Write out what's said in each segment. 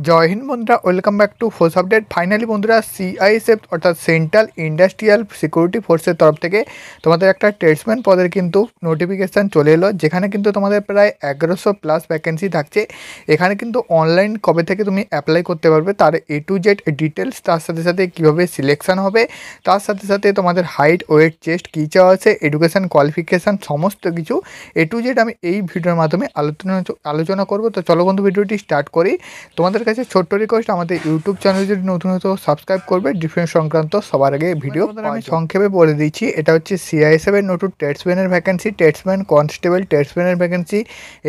জয় হিন্দ বন্ধুরা, welcome back to force update. Finally বন্ধুরা, CISF অর্থাৎ সেন্ট্রাল ইন্ডাস্ট্রিয়াল সিকিউরিটি ফোর্সের তরফ থেকে তোমাদের একটা ট্রেডসম্যান পদের কিন্তু নোটিফিকেশান চলে এলো, যেখানে কিন্তু তোমাদের প্রায় 1100+ ভ্যাকেন্সি থাকছে। এখানে কিন্তু অনলাইন কবে থেকে তুমি অ্যাপ্লাই করতে পারবে তার A to Z ডিটেলস, তার সাথে সাথে কীভাবে সিলেকশান হবে, তার সাথে সাথে তোমাদের হাইট, ওয়েট, চেস্ট কী চাওয়া আছে, এডুকেশান কোয়ালিফিকেশান সমস্ত কিছু A to Z আমি এই ভিডিওর মাধ্যমে আলোচনা করব। তো চলো বন্ধু, ভিডিওটি স্টার্ট করি। তোমাদের কাছে ছোট্ট রিকোয়েস্ট, আমাদের ইউটিউব চ্যানেল যদি নতুন হতো সাবস্ক্রাইব করবে ডিফেন্স সংক্রান্ত সবার আগে ভিডিও। আমি সংক্ষেপে বলে দিচ্ছি, এটা হচ্ছে সিআইএসএফ এর নতুন ট্রেডসম্যানের ভ্যাকেন্সি, ট্রেডসম্যান কনস্টেবল ট্রেডসম্যানের ভ্যাকেন্সি।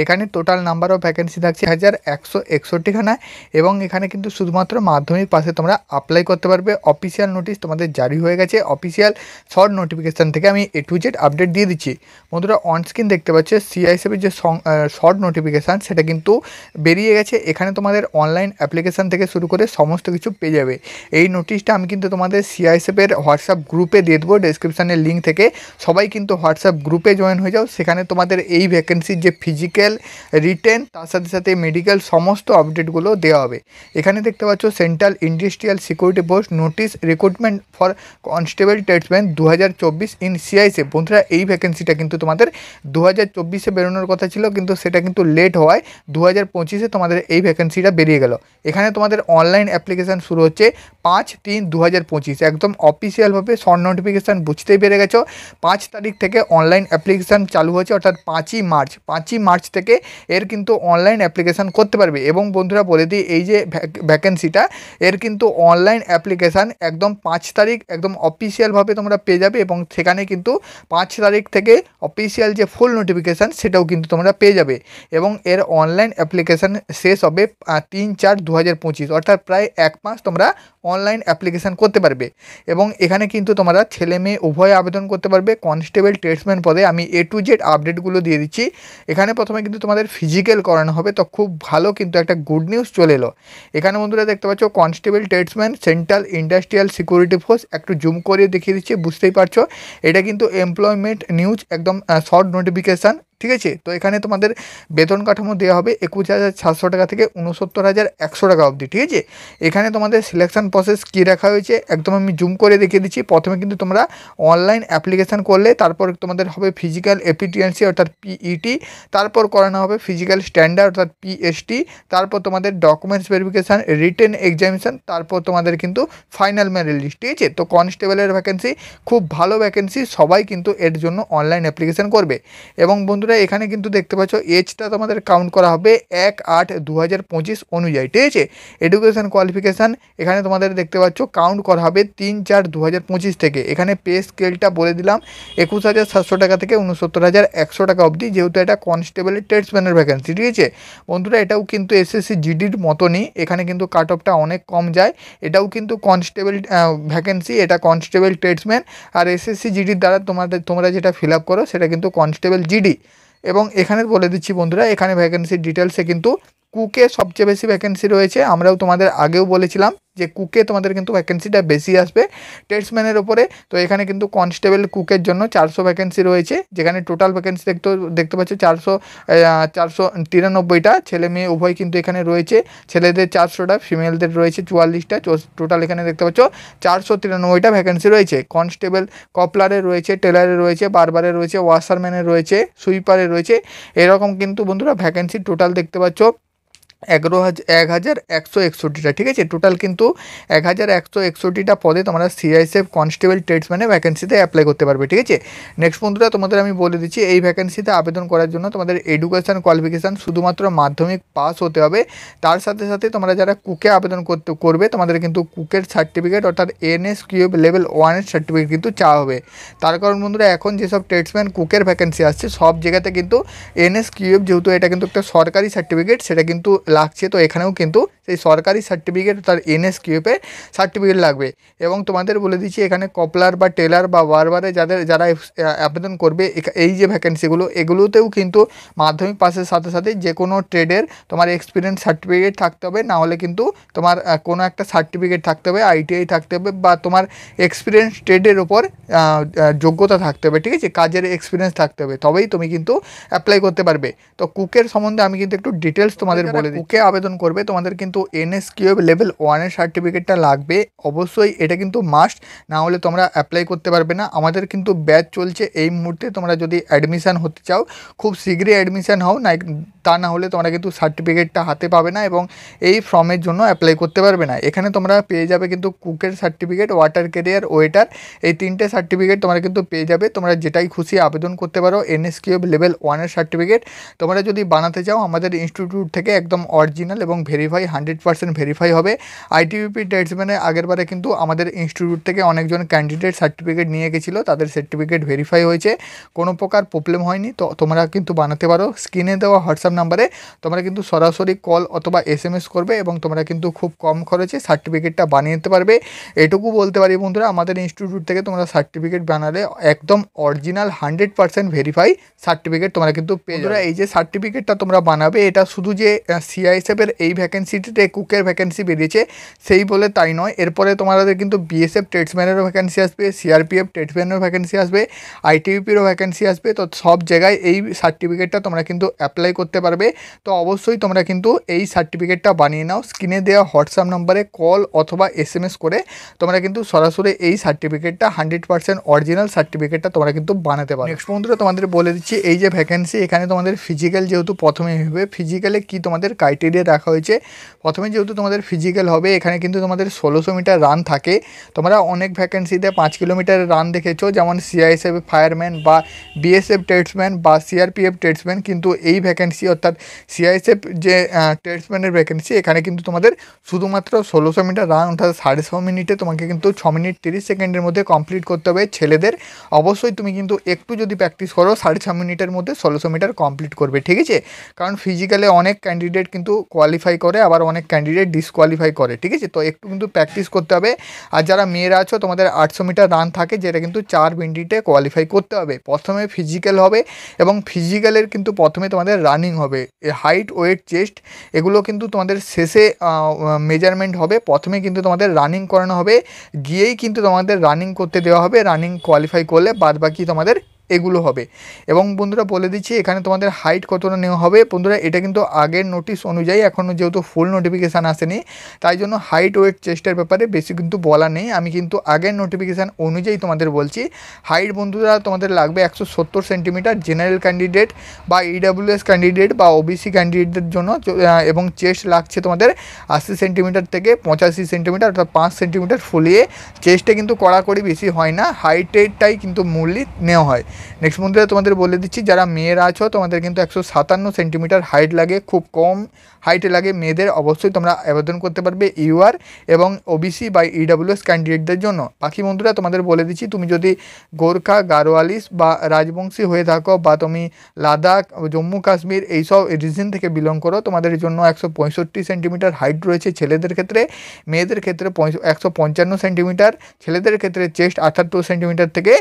এখানে টোটাল নাম্বার অফ ভ্যাকেন্সি থাকছে 1161খানা, এবং এখানে কিন্তু শুধুমাত্র মাধ্যমিক পাশে তোমরা অ্যাপ্লাই করতে পারবে। অফিসিয়াল নোটিশ তোমাদের জারি হয়ে গেছে, অফিসিয়াল শর্ট নোটিফিকেশান থেকে আমি A to Z আপডেট দিয়ে দিচ্ছি। বন্ধুরা, অনস্ক্রিন দেখতে পাচ্ছে সিআইএসএফ এর যে শর্ট নোটিফিকেশান সেটা কিন্তু বেরিয়ে গেছে। এখানে তোমাদের অনলাইন অ্যাপ্লিকেশান থেকে শুরু করে সমস্ত কিছু পেয়ে যাবে। এই নোটিশটা আমি কিন্তু তোমাদের সিআইএসএফের হোয়াটসঅ্যাপ গ্রুপে দিয়ে দেবো ডেসক্রিপশানের লিঙ্ক থেকে। সবাই কিন্তু হোয়াটসঅ্যাপ গ্রুপে জয়েন হয়ে যাও। সেখানে তোমাদের এই ভ্যাকেন্সির যে ফিজিক্যাল, রিটেন, তার সাথে সাথে মেডিকেল সমস্ত আপডেটগুলো দেওয়া হবে। এখানে দেখতে পাচ্ছ central industrial security force notice recruitment for constable tradesman 2024 in CISF. বন্ধুরা, এই ভ্যাকেন্সিটা কিন্তু তোমাদের 2024-এ বেরোনোর কথা ছিল, কিন্তু সেটা কিন্তু লেট হওয়ায় 2025-এ তোমাদের এই ভ্যাকেন্সিটা বেরিয়ে গেল। এখানে তোমাদের অনলাইন অ্যাপ্লিকেশান শুরু হচ্ছে 5/3/2025। একদম অফিসিয়ালভাবে শর্ট নোটিফিকেশান বুঝতেই পেরে গেছো। 5 তারিখ থেকে অনলাইন অ্যাপ্লিকেশান চালু হচ্ছে, অর্থাৎ 5ই মার্চ থেকে এর কিন্তু অনলাইন অ্যাপ্লিকেশান করতে পারবে। এবং বন্ধুরা বলে দিই, এই যে ভ্যাকেন্সিটা এর কিন্তু অনলাইন অ্যাপ্লিকেশান একদম 5 তারিখ একদম অফিসিয়ালভাবে তোমরা পেয়ে যাবে, এবং সেখানে কিন্তু 5 তারিখ থেকে অফিসিয়াল যে ফুল নোটিফিকেশান সেটাও কিন্তু তোমরা পেয়ে যাবে। এবং এর অনলাইন অ্যাপ্লিকেশান শেষ হবে 3/4/2025, অর্থাৎ প্রায় 1 মাস তোমরা অনলাইন অ্যাপ্লিকেশান করতে পারবে। এবং এখানে কিন্তু তোমরা ছেলে মেয়ে উভয় আবেদন করতে পারবে কনস্টেবল ট্রেডসম্যান পদে। আমি A to Z আপডেটগুলো দিয়ে দিচ্ছি। এখানে প্রথমে কিন্তু তোমাদের ফিজিক্যাল করানো হবে, তো খুব ভালো কিন্তু একটা গুড নিউজ চলে এলো। এখানে বন্ধুরা দেখতে পাচ্ছ constable tradesman central industrial security force, একটু জুম করে দেখিয়ে দিচ্ছি, বুঝতেই পারছো এটা কিন্তু এমপ্লয়মেন্ট নিউজ, একদম শর্ট নোটিফিকেশান, ঠিক আছে। তো এখানে তোমাদের বেতন কাঠামো দেওয়া হবে 21,700 টাকা থেকে 69,100 টাকা অবধি, ঠিক আছে। এখানে তোমাদের সিলেকশন প্রসেস কী রাখা হয়েছে একদম আমি জুম করে দেখিয়ে দিচ্ছি। প্রথমে কিন্তু তোমরা অনলাইন অ্যাপ্লিকেশান করলে তারপর তোমাদের হবে ফিজিক্যাল এফিসিয়েন্সি অর্থাৎ PET, তারপর করানো হবে ফিজিক্যাল স্ট্যান্ডার্ড অর্থাৎ PST, তারপর তোমাদের ডকুমেন্টস ভেরিফিকেশান, রিটেন এক্সামিনেশান, তারপর তোমাদের কিন্তু ফাইনাল মেরিট লিস্ট, ঠিক আছে। তো কনস্টেবলের ভ্যাকেন্সি খুব ভালো ভ্যাকেন্সি, সবাই কিন্তু এর জন্য অনলাইন অ্যাপ্লিকেশান করবে। এবং বন্ধুরা, এখানে কিন্তু দেখতে পাচ্ছ এজটা তোমাদের কাউন্ট করা হবে 1/8/2025 অনুযায়ী, ঠিক আছে। এডুকেশান কোয়ালিফিকেশান এখানে তোমাদের দেখতে পাচ্ছ কাউন্ট করা হবে 3/4/2025 থেকে। এখানে পে স্কেলটা বলে দিলাম 21,700 টাকা থেকে 69,100 টাকা অবধি, যেহেতু এটা কনস্টেবলের ট্রেডসম্যানের ভ্যাকেন্সি, ঠিক আছে। বন্ধুরা, এটাও কিন্তু SSC GDর মতনই, এখানে কিন্তু কাট অফটা অনেক কম যায়। এটাও কিন্তু কনস্টেবল ভ্যাকেন্সি, এটা কনস্টেবল ট্রেডসম্যান, আর SSC GDর দ্বারা তোমরা যেটা ফিল আপ করো সেটা কিন্তু কনস্টেবল GD। এবং এখানে বলে দিচ্ছি বন্ধুরা, এখানে ভ্যাকেন্সির ডিটেলসে কিন্তু কুকে সবচেয়ে বেশি ভ্যাকেন্সি রয়েছে। আমরাও তোমাদের আগেও বলেছিলাম যে কুকে তোমাদের কিন্তু ভ্যাকেন্সিটা বেশি আসবে ট্রেডসম্যানের ওপরে। তো এখানে কিন্তু কনস্টেবল কুকের জন্য 400 ভ্যাকেন্সি রয়েছে, যেখানে টোটাল ভ্যাকেন্সি দেখতে পাচ্ছ 493টা, ছেলে মেয়ে উভয় কিন্তু এখানে রয়েছে। ছেলেদের 400টা, ফিমেলদের রয়েছে 44টা, টোটাল এখানে দেখতে পাচ্ছ 493টা ভ্যাকেন্সি রয়েছে। কনস্টেবল কপলারে রয়েছে, টেলারে রয়েছে, বারবারে রয়েছে, ওয়াশারম্যানে রয়েছে, সুইপারে রয়েছে। এরকম কিন্তু বন্ধুরা ভ্যাকেন্সি টোটাল দেখতে পাচ্ছ 1161টা, ঠিক আছে। টোটাল কিন্তু 1161টা পদে তোমরা সিআইএসএফ কনস্টেবল ট্রেডসম্যানে ভ্যাকেন্সিতে অ্যাপ্লাই করতে পারবে, ঠিক আছে। নেক্সট বন্ধুরা, তোমাদের আমি বলে দিচ্ছি এই ভ্যাকেন্সিতে আবেদন করার জন্য তোমাদের এডুকেশান কোয়ালিফিকেশান শুধুমাত্র মাধ্যমিক পাস হতে হবে। তার সাথে সাথে তোমরা যারা কুকে আবেদন করবে তোমাদের কিন্তু কুকের সার্টিফিকেট অর্থাৎ NSQF লেভেল 1-এর সার্টিফিকেট কিন্তু চাওয়া হবে। তার কারণ বন্ধুরা, এখন যেসব ট্রেডসম্যান কুকের ভ্যাকেন্সি আসছে সব জায়গাতে কিন্তু NSQF, যেহেতু এটা কিন্তু একটা সরকারি সার্টিফিকেট, সেটা কিন্তু লাগছে। তো এখানেও কিন্তু সেই সরকারি সার্টিফিকেট তার NSQF-এর সার্টিফিকেট লাগবে। এবং তোমাদের বলে দিচ্ছি, এখানে কপলার বা টেলার বা বারবারে যারা আবেদন করবে এই যে ভ্যাকেন্সিগুলো, এগুলোতেও কিন্তু মাধ্যমিক পাসের সাথে সাথে যে কোনো ট্রেডের তোমার এক্সপিরিয়েন্স সার্টিফিকেট থাকতে হবে, না হলে কিন্তু তোমার কোনো একটা সার্টিফিকেট থাকতে হবে, ITI থাকতে হবে, বা তোমার এক্সপিরিয়েন্স ট্রেডের ওপর যোগ্যতা থাকতে হবে, ঠিক আছে, কাজের এক্সপিরিয়েন্স থাকতে হবে, তবেই তুমি কিন্তু অ্যাপ্লাই করতে পারবে। তো কুকের সম্বন্ধে আমি কিন্তু একটু ডিটেলস তোমাদের বলে দিই। কুকে আবেদন করবে তোমাদের কিন্তু NSQF লেভেল 1 এর সার্টিফিকেটটা লাগবে অবশ্যই, এটা কিন্তু মাস্ট, না হলে তোমরা অ্যাপ্লাই করতে পারবে না। আমাদের কিন্তু ব্যাচ চলছে এই মুহূর্তে, তোমরা যদি অ্যাডমিশান হতে চাও খুব শীঘ্রই অ্যাডমিশান হও, না তা না হলে তোমরা কিন্তু সার্টিফিকেটটা হাতে পাবে না এবং এই ফর্মের জন্য অ্যাপ্লাই করতে পারবে না। এখানে তোমরা পেয়ে যাবে কিন্তু কুকের সার্টিফিকেট, ওয়াটার ক্যারিয়ার, ওয়েটার, এই 3টে সার্টিফিকেট তোমরা কিন্তু পেয়ে যাবে। তোমরা যেটাই খুশি আবেদন করতে পারো। NSQF লেভেল 1 এর সার্টিফিকেট তোমরা যদি বানাতে চাও আমাদের ইনস্টিটিউট থেকে একদম অরিজিনাল এবং ভেরিফাই 100% ভেরিফাই হবে। ITBP ট্রেডসম্যানের আগেরবারে কিন্তু আমাদের ইনস্টিটিউট থেকে অনেকজন ক্যান্ডিডেট সার্টিফিকেট নিয়ে গেছিলো, তাদের সার্টিফিকেট ভেরিফাই হয়েছে, কোনো প্রকার প্রবলেম হয়নি। তো তোমরা কিন্তু বানাতে পারো। স্ক্রিনে দেওয়া হোয়াটসঅ্যাপ নাম্বারে তোমরা কিন্তু সরাসরি কল অথবা SMS করবে এবং তোমরা কিন্তু খুব কম খরচে সার্টিফিকেটটা বানিয়ে নিতে পারবে। এটুকু বলতে পারি বন্ধুরা, আমাদের ইনস্টিটিউট থেকে তোমরা সার্টিফিকেট বানালে একদম অরিজিনাল 100% ভেরিফাই সার্টিফিকেট তোমরা কিন্তু পেয়ে যাবে। এই যে সার্টিফিকেটটা তোমরা বানাবে, এটা শুধু যে CISF-এর এই ভ্যাকেন্সিটিতে কুকের ভ্যাকেন্সি বেরিয়েছে সেই বলে তাই নয়, এরপরে তোমাদের কিন্তু BSF ট্রেডসম্যানেরও ভ্যাকেন্সি আসবে, CRPF ট্রেডসম্যানেরও ভ্যাকেন্সি আসবে, ITBPরও ভ্যাকেন্সি আসবে। তো সব জায়গায় এই সার্টিফিকেটটা তোমরা কিন্তু অ্যাপ্লাই করতে পারবে। তো অবশ্যই তোমরা কিন্তু এই সার্টিফিকেটটা বানিয়ে নাও। স্ক্রিনে দেওয়া হোয়াটসঅ্যাপ নম্বরে কল অথবা SMS করে তোমরা কিন্তু সরাসরি এই সার্টিফিকেটটা 100% অরিজিনাল সার্টিফিকেটটা তোমরা কিন্তু বানাতে পারো। নেক্সট বন্ধুরা তোমাদের বলে দিচ্ছি, এই যে ভ্যাকেন্সি, এখানে তোমাদের ফিজিক্যাল যেহেতু প্রথমে হবে, ফিজিক্যালে কি তোমাদের ক্রাইটেরিয়া রাখা হয়েছে। প্রথমে যেহেতু তোমাদের ফিজিক্যাল হবে, এখানে কিন্তু তোমাদের 1600 মিটার রান থাকে। তোমরা অনেক ভ্যাকেন্সিতে 5 কিলোমিটারের রান দেখেছো, যেমন CISF ফায়ারম্যান বা BSF ট্রেডসম্যান বা CRPF ট্রেডসম্যান, কিন্তু এই ভ্যাকেন্সি অর্থাৎ CISF যে ট্রেডসম্যানের ভ্যাকেন্সি, এখানে কিন্তু তোমাদের শুধুমাত্র 1600 মিটার রান অর্থাৎ 6.5 মিনিটে তোমাকে কিন্তু 6 মিনিট 30 সেকেন্ডের মধ্যে কমপ্লিট করতে হবে ছেলেদের। অবশ্যই তুমি কিন্তু একটু যদি প্র্যাকটিস করো 6.5 মিনিটের মধ্যে 1600 মিটার কমপ্লিট করবে, ঠিক আছে। কারণ ফিজিক্যালে অনেক ক্যান্ডিডেট কিন্তু কোয়ালিফাই করে, আবার অনেক ক্যান্ডিডেট ডিসকোয়ালিফাই করে, ঠিক আছে। তো একটু কিন্তু প্র্যাকটিস করতে হবে। আর যারা মেয়েরা আছো তোমাদের 800 মিটার রান থাকে, যেটা কিন্তু 4 মিনিটে কোয়ালিফাই করতে হবে। প্রথমে ফিজিক্যাল হবে এবং ফিজিক্যালের কিন্তু প্রথমে তোমাদের রানিং হবে, হাইট, ওয়েট, চেস্ট, এগুলো কিন্তু তোমাদের শেষে মেজারমেন্ট হবে। প্রথমে কিন্তু তোমাদের রানিং করানো হবে, গিয়েই কিন্তু তোমাদের রানিং করতে দেওয়া হবে। রানিং কোয়ালিফাই করলে বাদবাকি তোমাদের এগুলো হবে। এবং বন্ধুরা বলে দিচ্ছি, এখানে তোমাদের হাইট কতটা নেওয়া হবে বন্ধুরা, এটা কিন্তু আগের নোটিশ অনুযায়ী, এখনও যেহেতু ফুল নোটিফিকেশান আসেনি, তাই জন্য হাইট, ওয়েট, চেস্টের ব্যাপারে বেশি কিন্তু বলা নেই। আমি কিন্তু আগের নোটিফিকেশান অনুযায়ী তোমাদের বলছি। হাইট বন্ধুরা তোমাদের লাগবে 170 সেন্টিমিটার জেনারেল ক্যান্ডিডেট বা EWS ক্যান্ডিডেট বা OBC ক্যান্ডিডেটদের জন্য, এবং চেস্ট লাগছে তোমাদের 80 সেন্টিমিটার থেকে 85 সেন্টিমিটার, অর্থাৎ 5 সেন্টিমিটার ফুলিয়ে। চেস্টে কিন্তু কড়াকড়ি বেশি হয় না, হাইটেরটাই কিন্তু মূল্য নেওয়া হয়। নেক্সট বন্ধুরা তোমাদের বলে দিচ্ছি, যারা মেয়েরা আছো তোমাদের কিন্তু 157 সেন্টিমিটার হাইট লাগে, খুব কম হাইটে লাগে মেয়েদের। অবশ্যই তোমরা আবেদন করতে পারবে UR এবং OBC বা EWS ক্যান্ডিডেটদের জন্য। বাকি বন্ধুরা তোমাদের বলে দিচ্ছি, তুমি যদি গোর্খা, গারোয়ালিস বা রাজবংশী হয়ে থাকো, বা তুমি লাদাখ, জম্মু কাশ্মীর এইসব রিজন থেকে বিলং করো, তোমাদের জন্য 165 সেন্টিমিটার হাইট রয়েছে ছেলেদের ক্ষেত্রে। মেয়েদের ক্ষেত্রে 155 সেন্টিমিটার, ছেলেদের ক্ষেত্রে চেস্ট 78 সেন্টিমিটার থেকে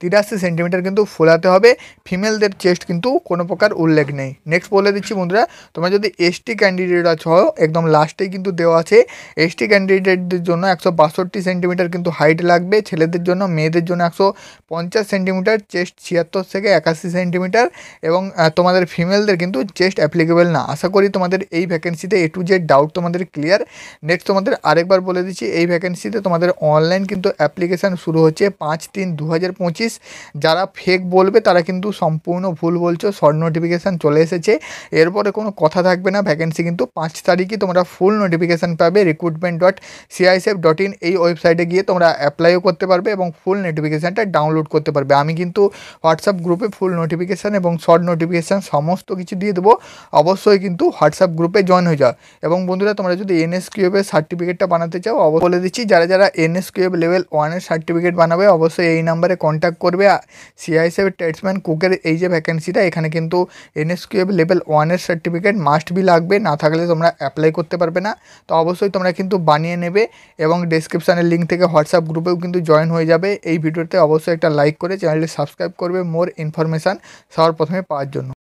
83 সেন্টিমিটার কিন্তু ফোলাতে হবে। ফিমেলদের চেস্ট কিন্তু কোনো প্রকার উল্লেখ নেই। নেক্সট বলে দিচ্ছি বন্ধুরা, তোমরা যদি ST ক্যান্ডিডেট আছো, একদম লাস্টেই কিন্তু দেওয়া আছে, ST ক্যান্ডিডেটদের জন্য 162 সেন্টিমিটার কিন্তু হাইট লাগবে ছেলেদের জন্য। মেয়েদের জন্য 150 সেন্টিমিটার, চেস্ট 76 থেকে 81 সেন্টিমিটার, এবং তোমাদের ফিমেলদের কিন্তু চেস্ট অ্যাপ্লিকেবল না। আশা করি তোমাদের এই ভ্যাকেন্সিতে A to Z ডাউট তোমাদের ক্লিয়ার। নেক্সট তোমাদের আরেকবার বলে দিচ্ছি, এই ভ্যাকেন্সিতে তোমাদের অনলাইন কিন্তু অ্যাপ্লিকেশান শুরু হচ্ছে 5/3/2025। যারা ফেক বলবে তারা কিন্তু সম্পূর্ণ ভুল বলছো, শর্ট নোটিফিকেশান চলে এসেছে, এরপরে কোনো কথা থাকবে না। ভ্যাকেন্সি কিন্তু 5 তারিখই তোমরা ফুল নোটিফিকেশান পাবে। recruitment.CISF.in এই ওয়েবসাইটে গিয়ে তোমরা অ্যাপ্লাইও করতে পারবে এবং ফুল নোটিফিকেশানটা ডাউনলোড করতে পারবে। আমি কিন্তু হোয়াটসঅ্যাপ গ্রুপে ফুল নোটিফিকেশান এবং শর্ট নোটিফিকেশান সমস্ত কিছু দিয়ে দেবো, অবশ্যই কিন্তু হোয়াটসঅ্যাপ গ্রুপে জয়েন হয়ে যাও। এবং বন্ধুরা তোমরা যদি NSQF এর সার্টিফিকেটটা বানাতে চাও, বলে দিচ্ছি, যারা যারা NSQF লেভেল 1 এর সার্টিফিকেট বানাবে অবশ্যই এই নাম্বারে কন্ট্যাক্ট করবে। CISF ট্রেডসম্যান কুকের এই যে ভ্যাকেন্সিটা, এখানে কিন্তু NSQF লেভেল 1 এর সার্টিফিকেট মাস্ট বি লাগবে, না থাকলে তোমরা অ্যাপ্লাই করতে পারবে না। তো অবশ্যই তোমরা কিন্তু বানিয়ে নেবে এবং ডেসক্রিপশানের লিঙ্ক থেকে হোয়াটসঅ্যাপ গ্রুপেও কিন্তু জয়েন হয়ে যাবে। এই ভিডিওতে অবশ্যই একটা লাইক করে চ্যানেলটি সাবস্ক্রাইব করবে মোর ইনফরমেশান সবার প্রথমে পাওয়ার জন্য।